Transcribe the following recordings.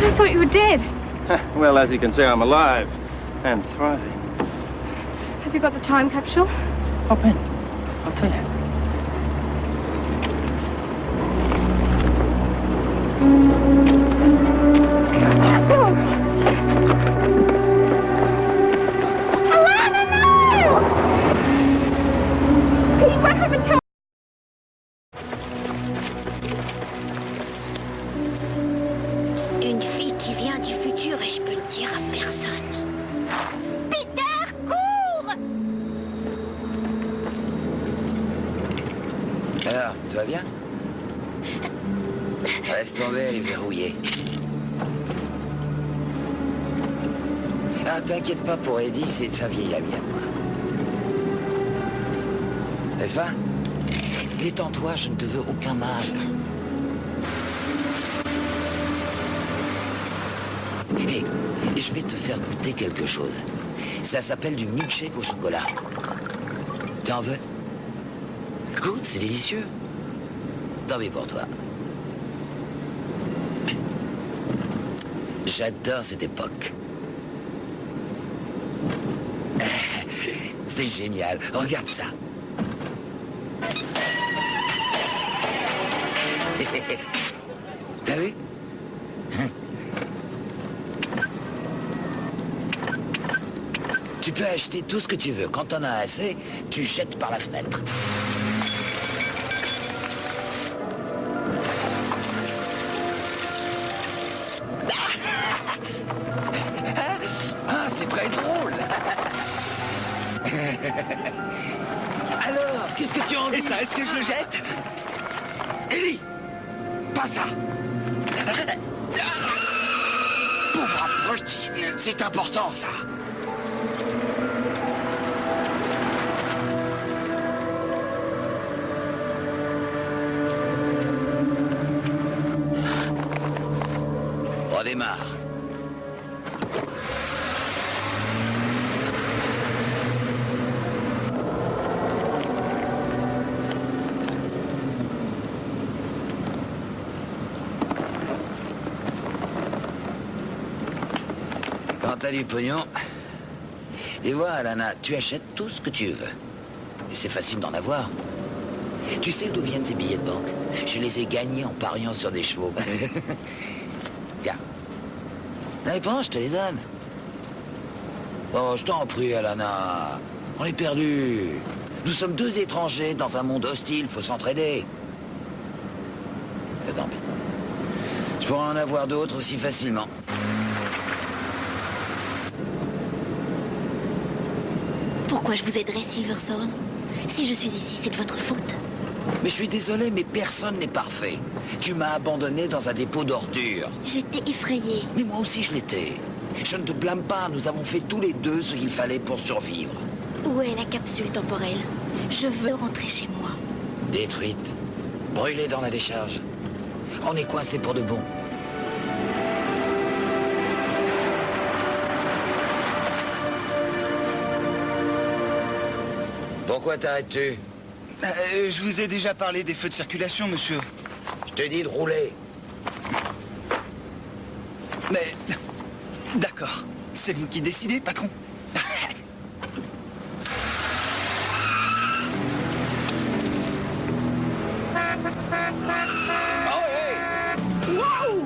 I thought you were dead. Well, as you can see, I'm alive and thriving. Have you got the time capsule? Hop in. I'll tell you. Alana, no! Can you wake up and tell? Une fille qui vient du futur et je peux le dire à personne. Peter, cours! Alors, tout va bien? Laisse tomber, elle est verrouillée. Ah, t'inquiète pas pour Eddie, c'est sa vieille amie à moi. N'est-ce pas? Détends-toi, je ne te veux aucun mal. Hé, je vais te faire goûter quelque chose. Ça s'appelle du milkshake au chocolat. T'en veux? Goûte, c'est délicieux. Tant pis pour toi. J'adore cette époque. C'est génial. Regarde ça. T'as vu? Tu peux acheter tout ce que tu veux. Quand t'en as assez, tu jettes par la fenêtre. Ah, c'est très drôle. Alors, qu'est-ce que tu en dis? Et ça, est-ce que je le jette? Ellie, pas ça. Pauvre approche, c'est important ça. Redémarre. Quand t'as du pognon, et vois, Alana, tu achètes tout ce que tu veux. Et c'est facile d'en avoir. Tu sais d'où viennent ces billets de banque? Je les ai gagnés en pariant sur des chevaux. Tiens. Allez, prends, je te les donne. Oh, je t'en prie, Alana. On est perdus. Nous sommes deux étrangers dans un monde hostile, faut s'entraider. Tant pis. Je pourrais en avoir d'autres aussi facilement. Pourquoi je vous aiderais, Silverthorne? Si je suis ici, c'est de votre faute. Mais je suis désolé, mais personne n'est parfait. Tu m'as abandonné dans un dépôt d'ordures. J'étais effrayée. Mais moi aussi je l'étais. Je ne te blâme pas, nous avons fait tous les deux ce qu'il fallait pour survivre. Où est la capsule temporelle? Je veux rentrer chez moi. Détruite, brûlée dans la décharge. On est coincés pour de bon. Pourquoi t'arrêtes-tu? Je vous ai déjà parlé des feux de circulation, monsieur. Je t'ai dit de rouler. Mais... D'accord. C'est vous qui décidez, patron. Oh, hey! Wow!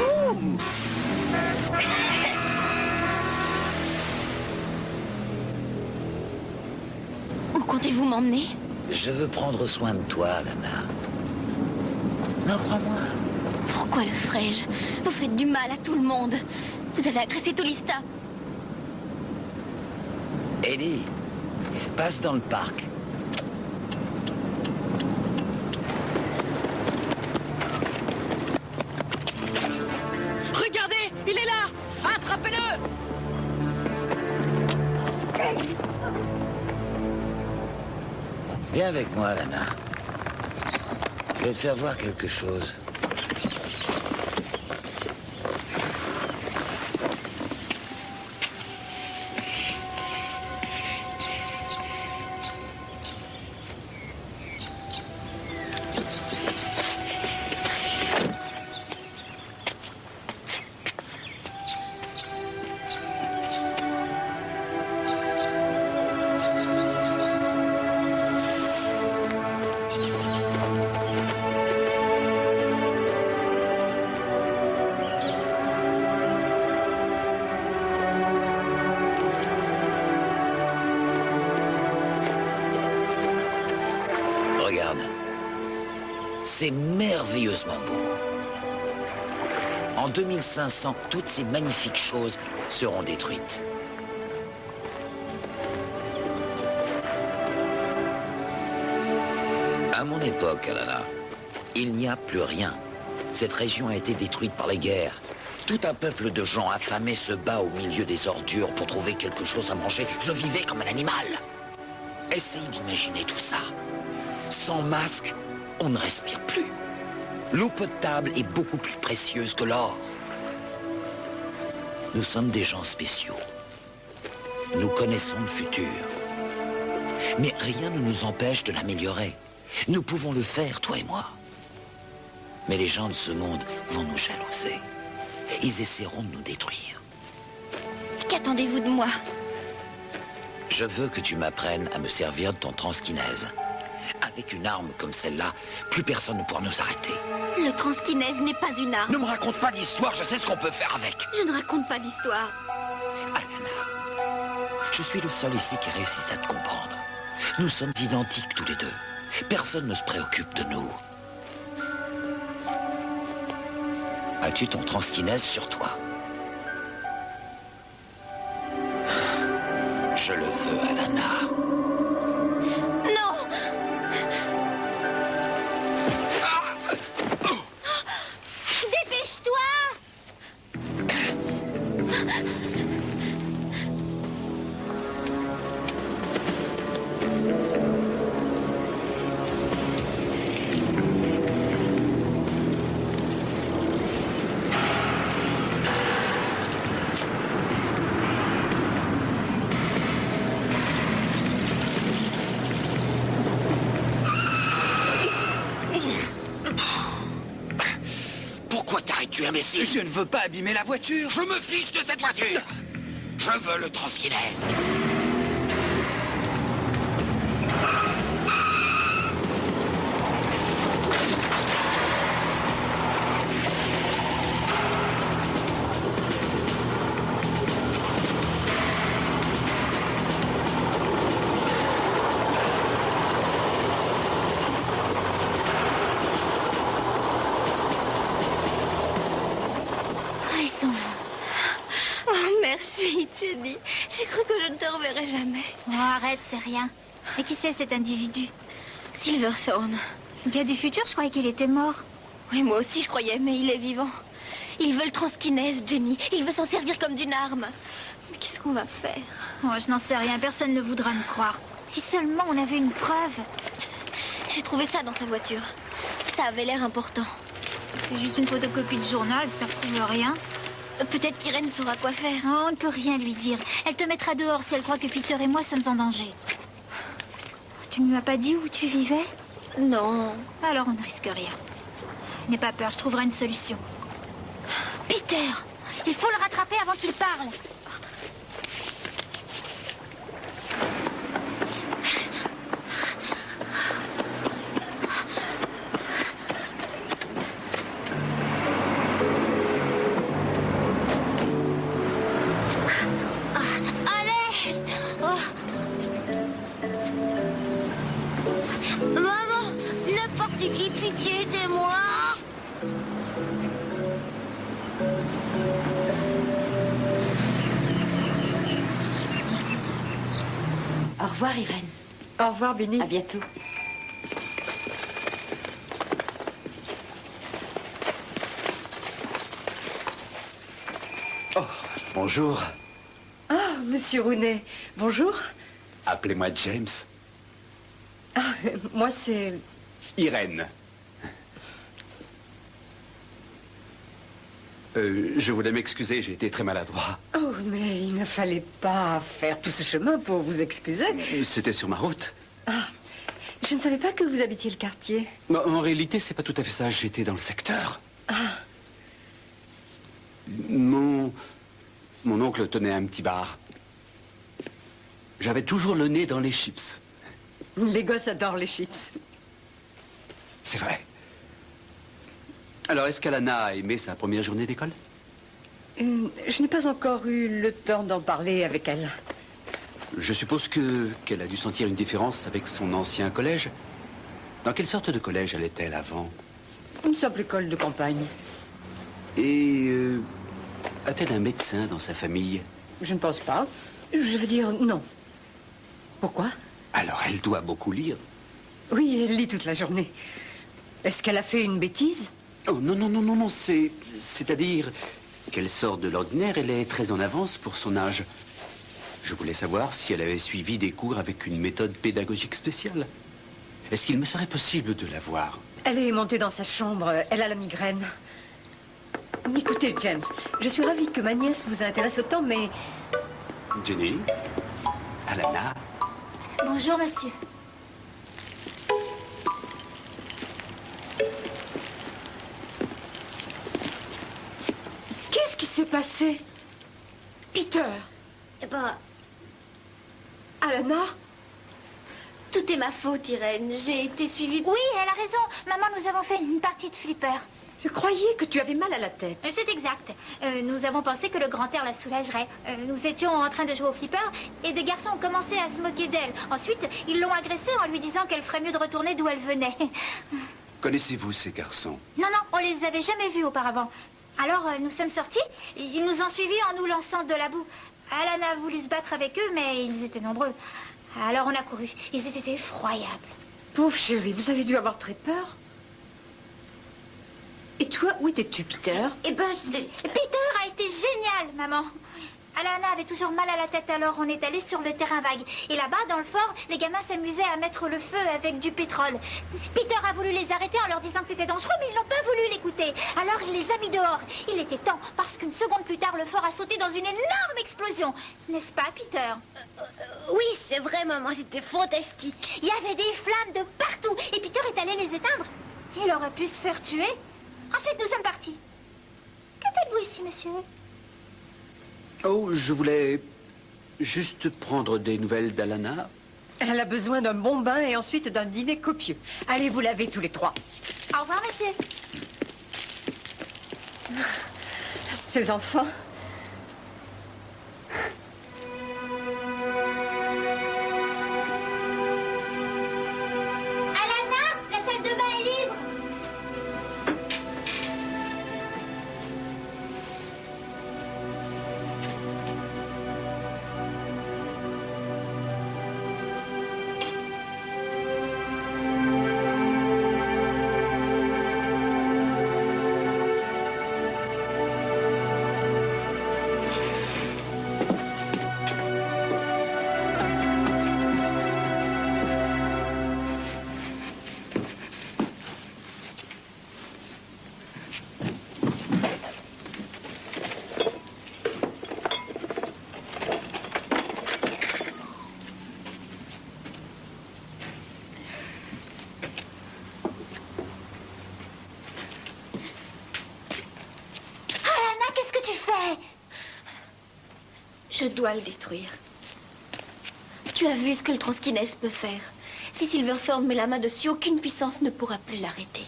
Ouh! Où comptez-vous m'emmener? Je veux prendre soin de toi, Lana. Non, crois-moi. Pourquoi le ferais-je? Vous faites du mal à tout le monde. Vous avez agressé Tolista. Ellie, passe dans le parc. Regardez, il est là! Attrapez-le! Viens avec moi, Lana. Je vais te faire voir quelque chose. C'est merveilleusement beau. En 2500, toutes ces magnifiques choses seront détruites. À mon époque, Alana, il n'y a plus rien. Cette région a été détruite par les guerres. Tout un peuple de gens affamés se bat au milieu des ordures pour trouver quelque chose à manger. Je vivais comme un animal. Essayez d'imaginer tout ça. Sans masque, on ne respire plus. L'eau potable est beaucoup plus précieuse que l'or. Nous sommes des gens spéciaux. Nous connaissons le futur. Mais rien ne nous empêche de l'améliorer. Nous pouvons le faire, toi et moi. Mais les gens de ce monde vont nous jalouser. Ils essaieront de nous détruire. Qu'attendez-vous de moi? Je veux que tu m'apprennes à me servir de ton transkinèse. Avec une arme comme celle-là, plus personne ne pourra nous arrêter. Le transkinèse n'est pas une arme. Ne me raconte pas d'histoire, je sais ce qu'on peut faire avec. Je ne raconte pas d'histoire. Alana, je suis le seul ici qui réussisse à te comprendre. Nous sommes identiques tous les deux. Personne ne se préoccupe de nous. As-tu ton transkinèse sur toi? Je le veux, Alana. Non! Dépêche-toi! Pourquoi t'arrêtes-tu, imbécile? Je ne veux pas abîmer la voiture. Je me fiche de cette voiture. Je veux le transkinèse. Ils s'en vont. Oh, merci, Jenny. J'ai cru que je ne te reverrais jamais. Oh, arrête, c'est rien. Et qui c'est cet individu? Silverthorne. Le gars du futur, je croyais qu'il était mort. Oui, moi aussi je croyais, mais il est vivant. Il veut le transkinèse, Jenny. Il veut s'en servir comme d'une arme. Mais qu'est-ce qu'on va faire? Oh, je n'en sais rien, personne ne voudra me croire. Si seulement on avait une preuve. J'ai trouvé ça dans sa voiture. Ça avait l'air important. C'est juste une photocopie de journal, ça prouve rien. Peut-être qu'Irène saura quoi faire. Oh, on ne peut rien lui dire. Elle te mettra dehors si elle croit que Peter et moi sommes en danger. Tu ne m'as pas dit où tu vivais? Non. Alors on ne risque rien. N'aie pas peur, je trouverai une solution. Peter! Il faut le rattraper avant qu'il parle. Allez! Maman, n'importe qui, pitié, aidez-moi! Au revoir, Irène. Au revoir, Benny. À bientôt. Oh, bonjour. Ah, monsieur Rooney. Bonjour. Appelez-moi James. Ah, moi, c'est... Irène. Je voulais m'excuser, j'ai été très maladroit. Oh, mais il ne fallait pas faire tout ce chemin pour vous excuser. C'était sur ma route. Ah, je ne savais pas que vous habitiez le quartier. En réalité, c'est pas tout à fait ça. J'étais dans le secteur. Ah, Mon oncle tenait un petit bar. J'avais toujours le nez dans les chips. les gosses adorent les chips. C'est vrai. Alors, est-ce qu'Alana a aimé sa première journée d'école? Je n'ai pas encore eu le temps d'en parler avec elle. Je suppose qu'elle a dû sentir une différence avec son ancien collège. Dans quelle sorte de collège allait-elle avant? Une simple école de campagne. Et a-t-elle un médecin dans sa famille? Je ne pense pas. Je veux dire, non. Pourquoi? Alors, elle doit beaucoup lire. Oui, elle lit toute la journée. Est-ce qu'elle a fait une bêtise? Oh, non, non, non, non, non, c'est-à-dire qu'elle sort de l'ordinaire, elle est très en avance pour son âge. Je voulais savoir si elle avait suivi des cours avec une méthode pédagogique spéciale. Est-ce qu'il me serait possible de la voir? Elle est montée dans sa chambre. Elle a la migraine. Écoutez, James, je suis ravie que ma nièce vous intéresse autant, mais... Jenny? Alana? Bonjour, monsieur. Qu'est-ce qui s'est passé? Peter? Eh ben, Alana? tout est ma faute, Irène. J'ai été suivie... Oui, elle a raison. Maman, nous avons fait une partie de flipper. Je croyais que tu avais mal à la tête. C'est exact. Nous avons pensé que le grand air la soulagerait. Nous étions en train de jouer au flipper et des garçons ont commencé à se moquer d'elle. Ensuite, ils l'ont agressée en lui disant qu'elle ferait mieux de retourner d'où elle venait. Connaissez-vous ces garçons? Non, non, on les avait jamais vus auparavant. Alors, nous sommes sortis. Ils nous ont suivis en nous lançant de la boue. Alan a voulu se battre avec eux, mais ils étaient nombreux. Alors, on a couru. Ils étaient effroyables. Pauvre chérie, vous avez dû avoir très peur. Et toi, où étais-tu, Peter? Eh ben, Peter a été génial, maman. Alana avait toujours mal à la tête, alors on est allé sur le terrain vague. Et là-bas, dans le fort, les gamins s'amusaient à mettre le feu avec du pétrole. Peter a voulu les arrêter en leur disant que c'était dangereux, mais ils n'ont pas voulu l'écouter. Alors il les a mis dehors. Il était temps, parce qu'une seconde plus tard, le fort a sauté dans une énorme explosion. N'est-ce pas, Peter? oui, c'est vrai, maman, c'était fantastique. Il y avait des flammes de partout, et Peter est allé les éteindre. Il aurait pu se faire tuer. Ensuite, nous sommes partis. Que faites-vous ici, monsieur? Oh, je voulais juste prendre des nouvelles d'Alana. Elle a besoin d'un bon bain et ensuite d'un dîner copieux. Allez vous laver tous les trois. Au revoir, monsieur. Ces enfants. Alana, la salle de bain est libre. Je dois le détruire. Tu as vu ce que le Tronskiness peut faire. Si Silverthorn met la main dessus, aucune puissance ne pourra plus l'arrêter.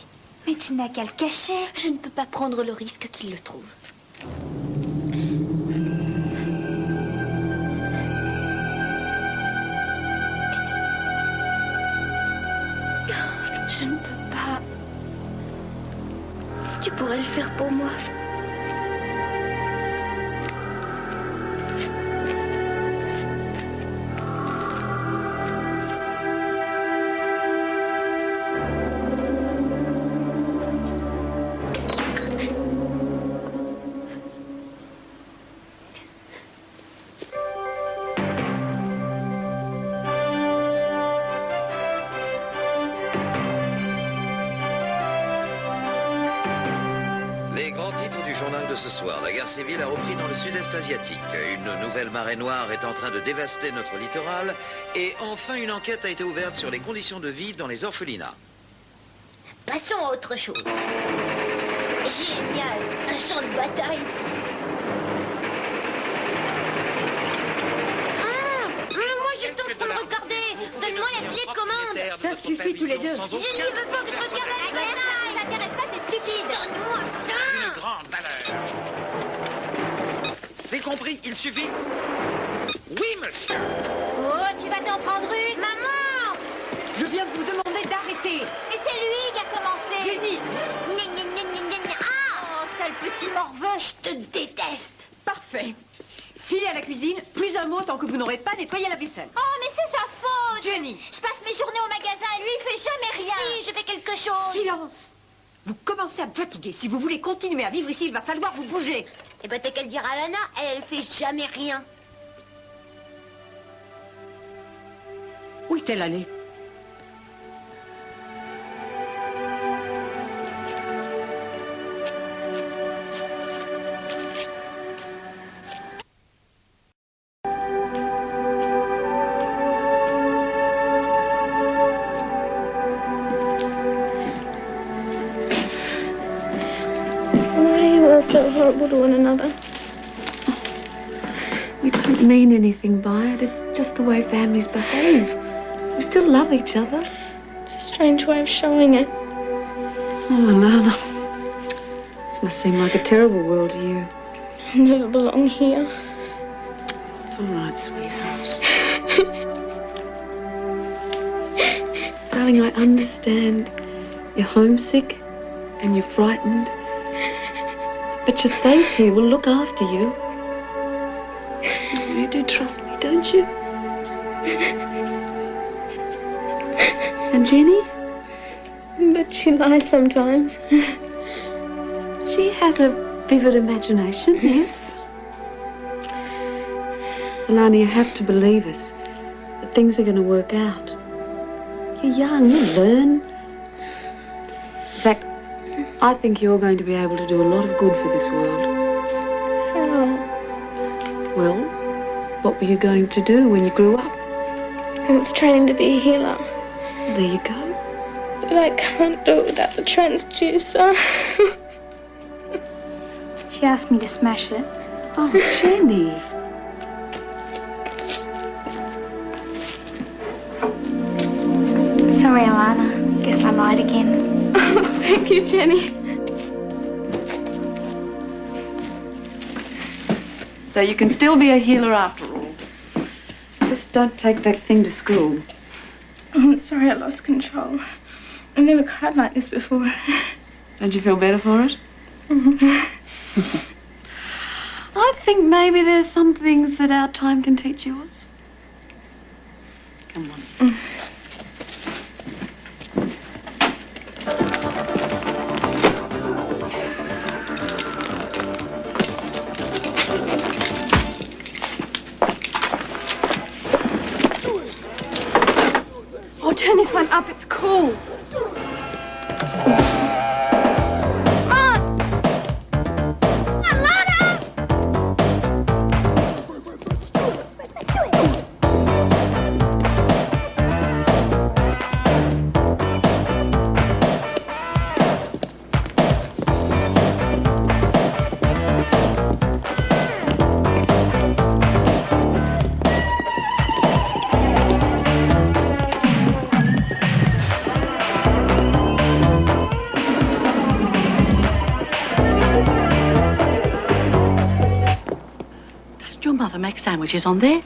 Mais tu n'as qu'à le cacher. Je ne peux pas prendre le risque qu'il le trouve. Je ne peux pas. Tu pourrais le faire pour moi. Ce soir, la guerre civile a repris dans le sud-est asiatique. Une nouvelle marée noire est en train de dévaster notre littoral. Et enfin, une enquête a été ouverte sur les conditions de vie dans les orphelinats. Passons à autre chose. Génial, un champ de bataille. Moi j'étais en train de regarder. Donne-moi la clé de commande. Ça suffit tous les deux. Je ne veux pas que je regarde la bataille. Ça t'intéresse pas, c'est stupide. Donne-moi ça. Une grande valeur. C'est compris, il suffit. Oui, monsieur. Oh, tu vas t'en prendre une. Maman! Je viens de vous demander d'arrêter. Mais c'est lui qui a commencé. Jenny! Gna, petit morveux. Je te déteste. Parfait. Filez à la cuisine, plus un mot tant que vous n'aurez pas nettoyé la vaisselle. Oh, mais c'est sa faute. Jenny. Je passe mes journées au magasin et lui, il fait jamais rien. Si, je fais quelque chose. Silence. Vous commencez à me fatiguer. Si vous voulez continuer à vivre ici, il va falloir vous bouger. Eh ben, t'as qu'à le dire à Lana, elle fait jamais rien. Où est-elle allée? So horrible to one another. We don't mean anything by it. It's just the way families behave. We still love each other. It's a strange way of showing it. Oh, Alana. This must seem like a terrible world to you. I never belong here. It's all right, sweetheart. Darling, I understand. You're homesick and you're frightened. But you're safe here. We'll look after you. You do trust me, don't you? And Jenny? But she lies sometimes. She has a vivid imagination, yes. Alana, you have to believe us. That things are going to work out. You're young, you'll learn. In fact, I think you're going to be able to do a lot of good for this world. How? Well, what were you going to do when you grew up? I was training to be a healer. There you go. But I can't do it without the transducer. She asked me to smash it. Oh, Jenny. Sorry, Alana. Guess I lied again. Thank you, Jenny. So you can still be a healer after all. Just don't take that thing to school. I'm sorry I lost control. I've never cried like this before. Don't you feel better for it? I think maybe there's some things that our time can teach us. Come on. Turn this one up, it's cool. Make sandwiches on there.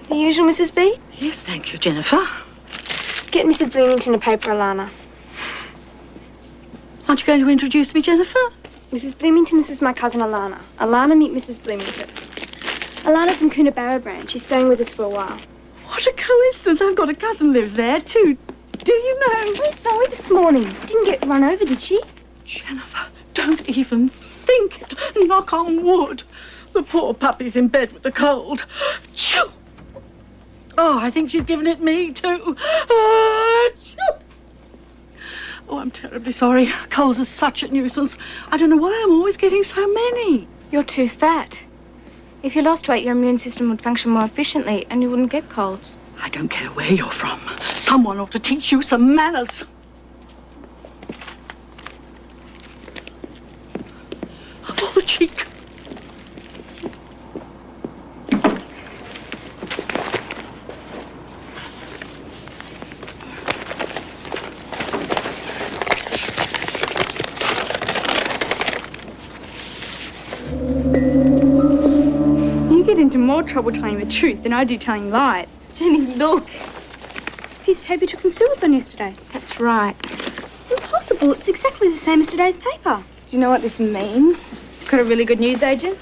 The usual, Mrs. B? Yes, thank you, Jennifer. Get Mrs. Bloomington a paper, Alana. Aren't you going to introduce me, Jennifer? Mrs. Bloomington, this is my cousin Alana. Alana, meet Mrs. Bloomington. Alana's from Coonabarra Branch. She's staying with us for a while. What a coincidence. I've got a cousin lives there, too. Do you know? I saw her this morning. Didn't get run over, did she? Jennifer, don't even think it. Knock on wood. The poor puppy's in bed with the cold. Choo! Oh, I think she's given it me, too. Choo! Oh, I'm terribly sorry. Colds are such a nuisance. I don't know why I'm always getting so many. You're too fat. If you lost weight, your immune system would function more efficiently and you wouldn't get colds. I don't care where you're from. Someone ought to teach you some manners. Oh, the cheek. You get into more trouble telling the truth than I do telling lies. Jenny, look. This piece of paper took him suicathon yesterday. That's right. It's impossible impossible. It's exactly the same as today's paper. Do you know what this means? It's got a really good newsagent.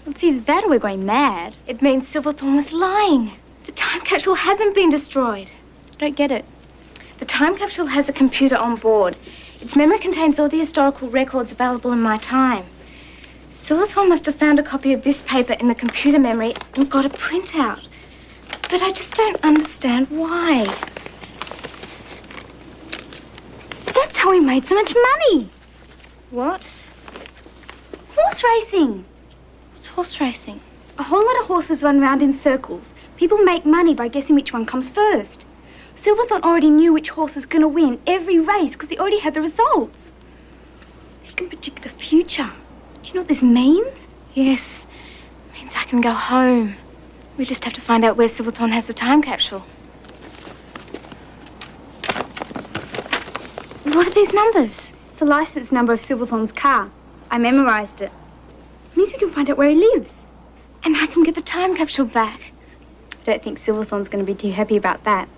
It's either that or we're going mad. It means Silverthorne was lying. The time capsule hasn't been destroyed. I don't get it. The time capsule has a computer on board. Its memory contains all the historical records available in my time. Silverthorne must have found a copy of this paper in the computer memory and got a printout. But I just don't understand why. That's how he made so much money. What? Horse racing. What's horse racing? A whole lot of horses run round in circles. People make money by guessing which one comes first. Silverthorne already knew which horse was going to win every race because he already had the results. He can predict the future. Do you know what this means? Yes. It means I can go home. We just have to find out where Silverthorne has the time capsule. What are these numbers? It's the license number of Silverthorne's car. I memorized it. It means we can find out where he lives. And I can get the time capsule back. I don't think Silverthorne's going to be too happy about that.